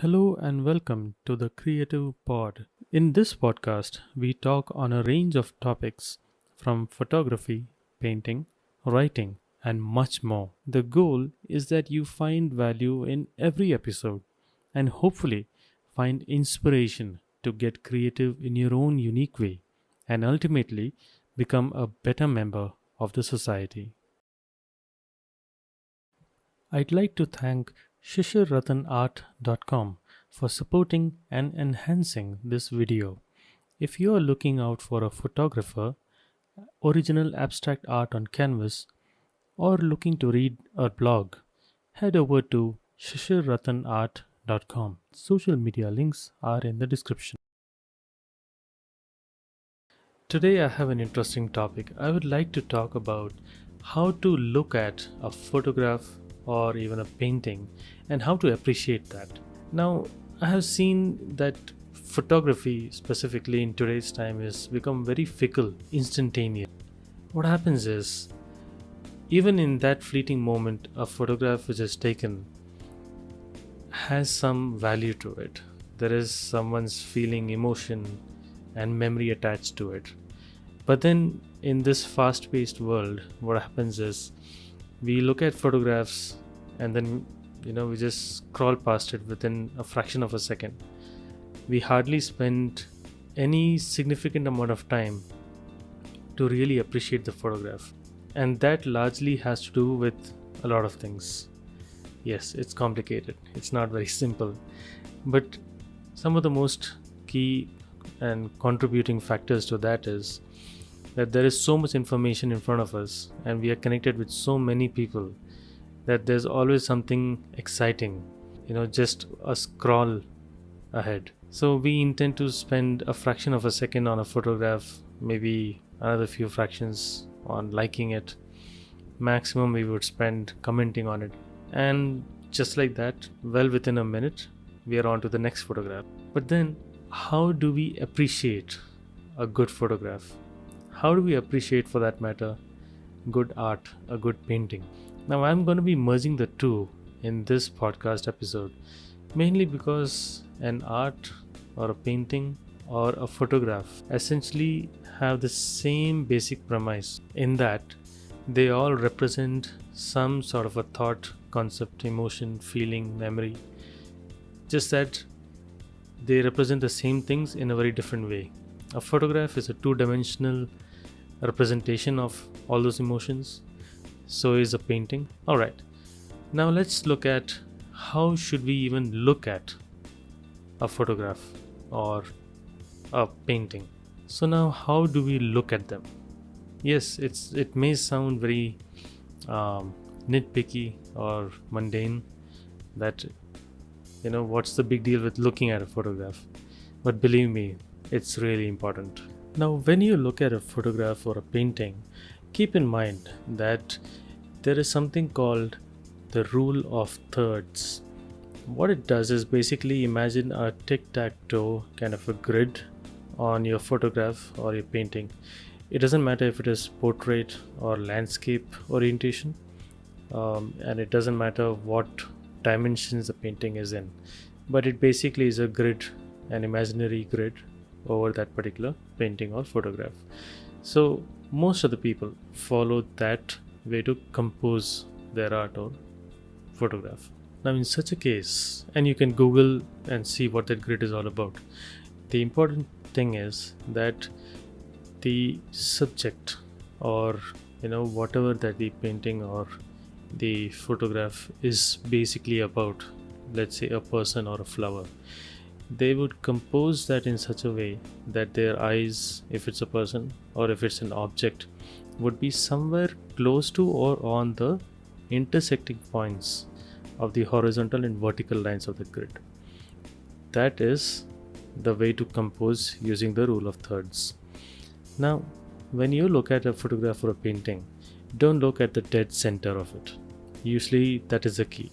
Hello and welcome to the Creative Pod. In this podcast, we talk on a range of topics from photography, painting, writing, and much more. The goal is that you find value in every episode and hopefully find inspiration to get creative in your own unique way and ultimately become a better member of the society. I'd like to thank shishirratanart.com for supporting and enhancing this video. If you are looking out for a photographer, original abstract art on canvas, or looking to read a blog, head over to shishirratanart.com. Social media links are in the description. Today I have an interesting topic. I would like to talk about how to look at a photograph or even a painting and how to appreciate that. Now, I have seen that photography, specifically in today's time, has become very fickle, instantaneous. What happens is, even in that fleeting moment, a photograph which is taken has some value to it. There is someone's feeling, emotion, and memory attached to it. But then, in this fast paced world, what happens is we look at photographs and then we just scroll past it within a fraction of a second. We hardly spend any significant amount of time to really appreciate the photograph, and that largely has to do with a lot of things. Yes, it's complicated, it's not very simple, but some of the most key and contributing factors to that is that there is so much information in front of us and we are connected with so many people that there's always something exciting, just a scroll ahead. So we intend to spend a fraction of a second on a photograph, maybe another few fractions on liking it. Maximum we would spend commenting on it. And just like that, well within a minute, we are on to the next photograph. But then, how do we appreciate a good photograph? How do we appreciate, for that matter, good art, a good painting? Now, I'm going to be merging the two in this podcast episode, mainly because an art or a painting or a photograph essentially have the same basic premise in that they all represent some sort of a thought, concept, emotion, feeling, memory, just that they represent the same things in a very different way. A photograph is a two-dimensional representation of all those emotions. So is a painting. Alright, now let's look at how should we even look at a photograph or a painting. So now, how do we look at them? Yes, it may sound very nitpicky or mundane, that what's the big deal with looking at a photograph, but believe me, it's really important. Now, when you look at a photograph or a painting, keep in mind that there is something called the rule of thirds. What it does is basically imagine a tic-tac-toe kind of a grid on your photograph or your painting. It doesn't matter if it is portrait or landscape orientation, and it doesn't matter what dimensions the painting is in, but it basically is a grid, an imaginary grid over that particular painting or photograph. So most of the people follow that way to compose their art or photograph. Now, in such a case, and you can Google and see what that grid is all about, the important thing is that the subject, or whatever that the painting or the photograph is basically about, let's say a person or a flower, they would compose that in such a way that their eyes, if it's a person or if it's an object, would be somewhere close to or on the intersecting points of the horizontal and vertical lines of the grid. That is the way to compose using the rule of thirds. Now, when you look at a photograph or a painting, don't look at the dead center of it. Usually that is the key.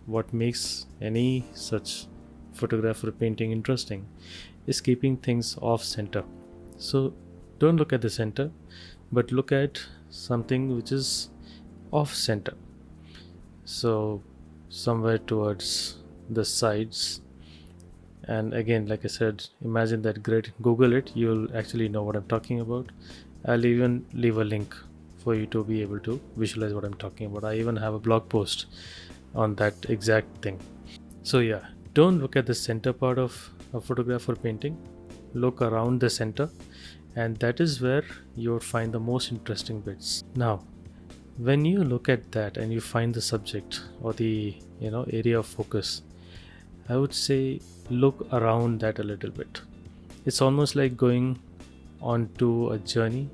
What makes any such photograph or a painting interesting is keeping things off center. So don't look at the center, but look at something which is off center. So somewhere towards the sides. And again, like I said, imagine that grid, Google it, you'll actually know what I'm talking about. I'll even leave a link for you to be able to visualize what I'm talking about. I even have a blog post on that exact thing. So yeah, don't look at the center part of a photograph or painting. Look around the center, and that is where you would find the most interesting bits. Now, when you look at that and you find the subject or the area of focus, I would say look around that a little bit. It's almost like going onto a journey.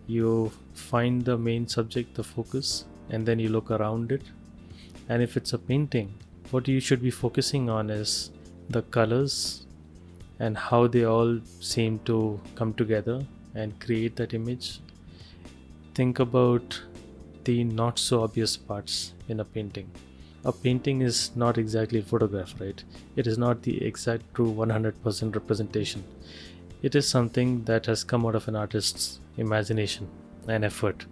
You find the main subject, the focus, and then you look around it. And if it's a painting, what you should be focusing on is the colors and how they all seem to come together and create that image. Think about the not so obvious parts in a painting. A painting is not exactly a photograph, right? It is not the exact true 100% representation. It is something that has come out of an artist's imagination and effort,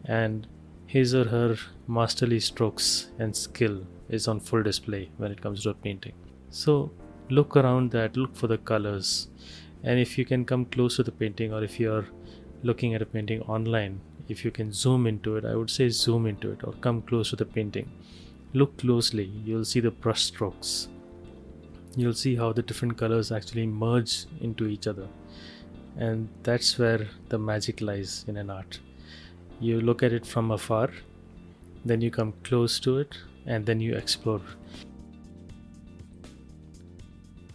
and his or her masterly strokes and skill is on full display when it comes to a painting. So look around that, look for the colors, and if you can come close to the painting, or if you're looking at a painting online, if you can zoom into it, I would say zoom into it or come close to the painting. Look closely, you'll see the brush strokes. You'll see how the different colors actually merge into each other. And that's where the magic lies in an art. You look at it from afar, then you come close to it, and then you explore.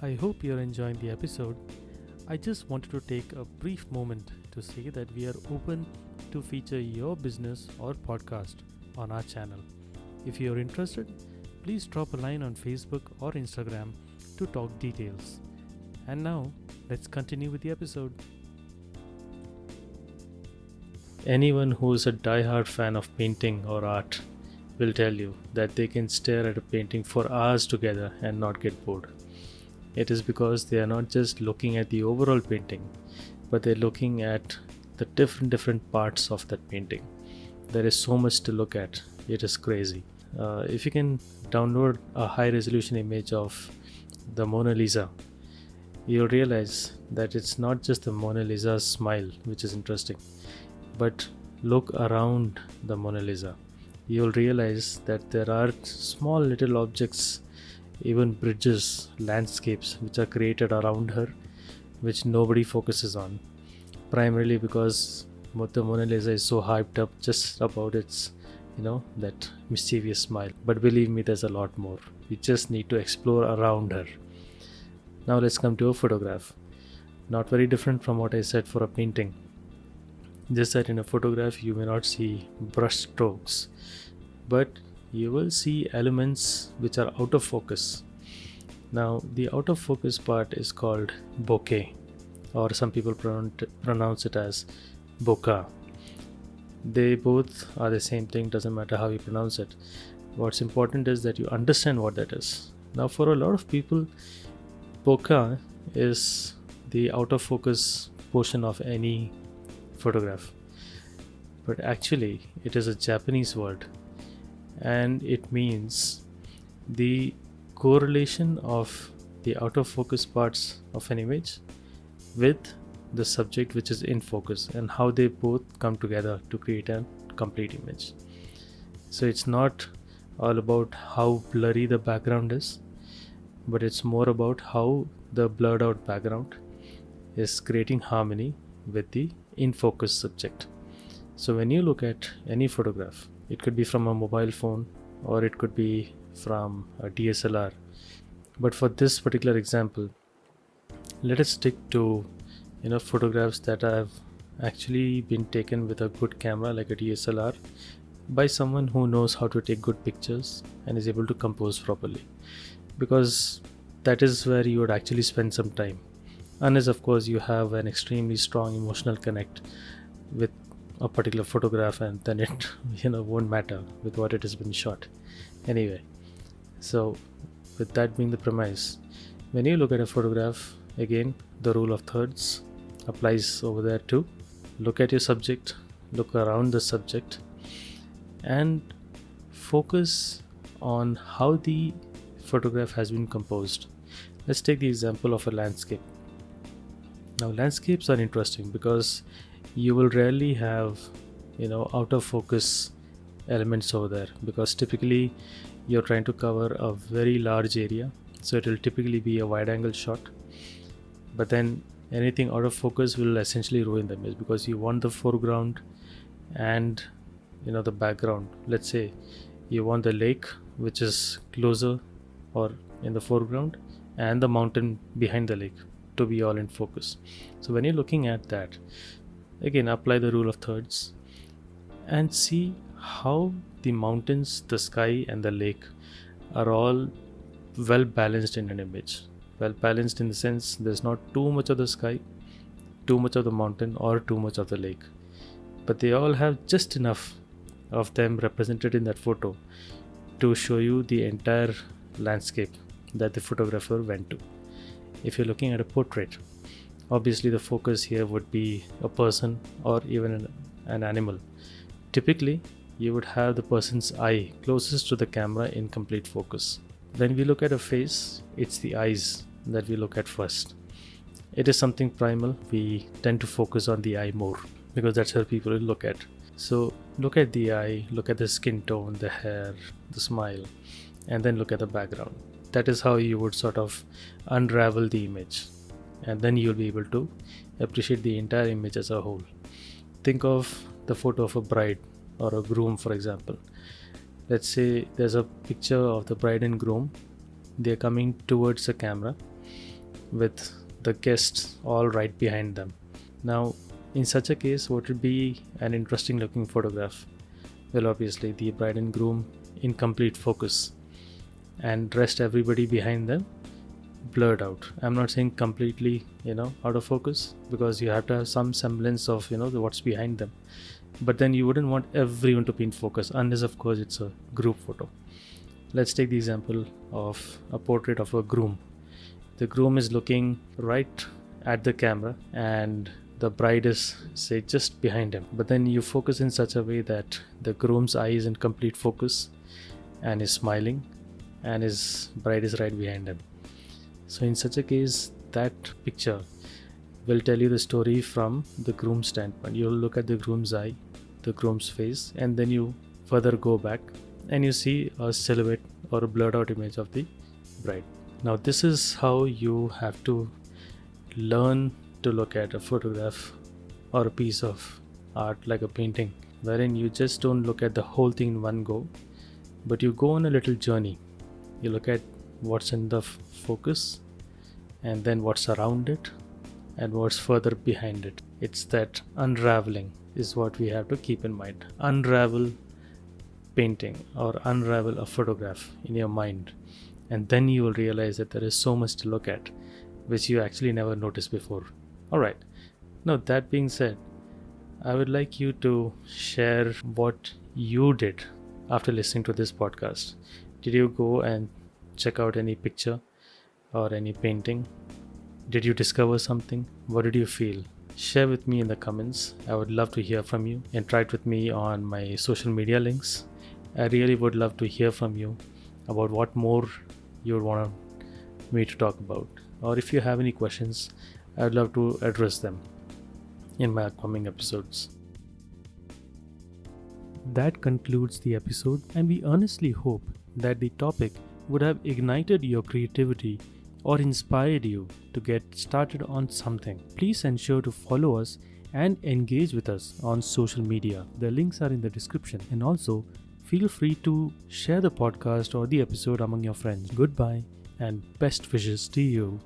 I hope you're enjoying the episode. I just wanted to take a brief moment to say that we are open to feature your business or podcast on our channel. If you're interested, please drop a line on Facebook or Instagram to talk details. And now, let's continue with the episode. Anyone who is a die-hard fan of painting or art will tell you that they can stare at a painting for hours together and not get bored. It is because they are not just looking at the overall painting, but they're looking at the different parts of that painting. There is so much to look at. It is crazy. If you can download a high-resolution image of the Mona Lisa, you'll realize that it's not just the Mona Lisa's smile which is interesting, but look around the Mona Lisa. You'll realize that there are small little objects, even bridges, landscapes which are created around her, which nobody focuses on, primarily because the Mona Lisa is so hyped up just about its that mischievous smile. But believe me, there's a lot more. We just need to explore around her. Now let's come to a photograph. Not very different from what I said for a painting. Just that in a photograph you may not see brush strokes, but you will see elements which are out of focus. Now the out of focus part is called bokeh, or some people pronounce it as bokeh. They both are the same thing, doesn't matter how you pronounce it. What's important is that you understand what that is. Now for a lot of people, bokeh is the out of focus portion of any photograph, but actually it is a Japanese word, and it means the correlation of the out of focus parts of an image with the subject which is in focus, and how they both come together to create a complete image. So it's not all about how blurry the background is, but it's more about how the blurred out background is creating harmony with the in focus subject. So when you look at any photograph, it could be from a mobile phone or it could be from a DSLR. But for this particular example, let us stick to photographs that have actually been taken with a good camera like a DSLR by someone who knows how to take good pictures and is able to compose properly, because that is where you would actually spend some time, unless of course you have an extremely strong emotional connect with a particular photograph, and then it won't matter with what it has been shot anyway. So with that being the premise, when you look at a photograph, again the rule of thirds applies over there too. Look at your subject, look around the subject, and focus on how the photograph has been composed. Let's take the example of a landscape. Now, landscapes are interesting because you will rarely have, out of focus elements over there, because typically you're trying to cover a very large area, so it will typically be a wide angle shot. But then anything out of focus will essentially ruin the image, because you want the foreground and the background. Let's say you want the lake, which is closer or in the foreground, and the mountain behind the lake to be all in focus. So when you're looking at that, again, apply the rule of thirds and see how the mountains, the sky, and the lake are all well balanced in an image. Well balanced in the sense there's not too much of the sky, too much of the mountain, or too much of the lake, but they all have just enough of them represented in that photo to show you the entire landscape that the photographer went to. If you're looking at a portrait, obviously the focus here would be a person or even an animal. Typically, you would have the person's eye closest to the camera in complete focus. When we look at a face, it's the eyes that we look at first. It is something primal. We tend to focus on the eye more because that's how people look at. So look at the eye, look at the skin tone, the hair, the smile, and then look at the background. That is how you would sort of unravel the image, and then you'll be able to appreciate the entire image as a whole. Think of the photo of a bride or a groom, for example. Let's say there's a picture of the bride and groom. They're coming towards the camera with the guests all right behind them. Now, in such a case, what would be an interesting looking photograph? Well, obviously the bride and groom in complete focus, and rest everybody behind them blurred out. I'm not saying completely out of focus, because you have to have some semblance of what's behind them, but then you wouldn't want everyone to be in focus unless of course it's a group photo. Let's take the example of a portrait of a groom. The groom is looking right at the camera and the bride is, say, just behind him, but then you focus in such a way that the groom's eye is in complete focus and is smiling, and his bride is right behind him. So in such a case, that picture will tell you the story from the groom's standpoint. You'll look at the groom's eye, the groom's face, and then you further go back and you see a silhouette or a blurred out image of the bride. Now this is how you have to learn to look at a photograph or a piece of art like a painting, wherein you just don't look at the whole thing in one go, but you go on a little journey. You look at what's in the focus, and then what's around it, and what's further behind it. It's that unraveling is what we have to keep in mind. Unravel painting or unravel a photograph in your mind, and then you will realize that there is so much to look at which you actually never noticed before. Alright, now that being said, I would like you to share what you did after listening to this podcast. Did you go and check out any picture or any painting? Did you discover something? What did you feel? Share with me in the comments. I would love to hear from you. Interact with me on my social media links. I really would love to hear from you about what more you would want me to talk about. Or if you have any questions, I'd love to address them in my upcoming episodes. That concludes the episode, and we earnestly hope that the topic would have ignited your creativity or inspired you to get started on something. Please ensure to follow us and engage with us on social media. The links are in the description, and also feel free to share the podcast or the episode among your friends. Goodbye and best wishes to you.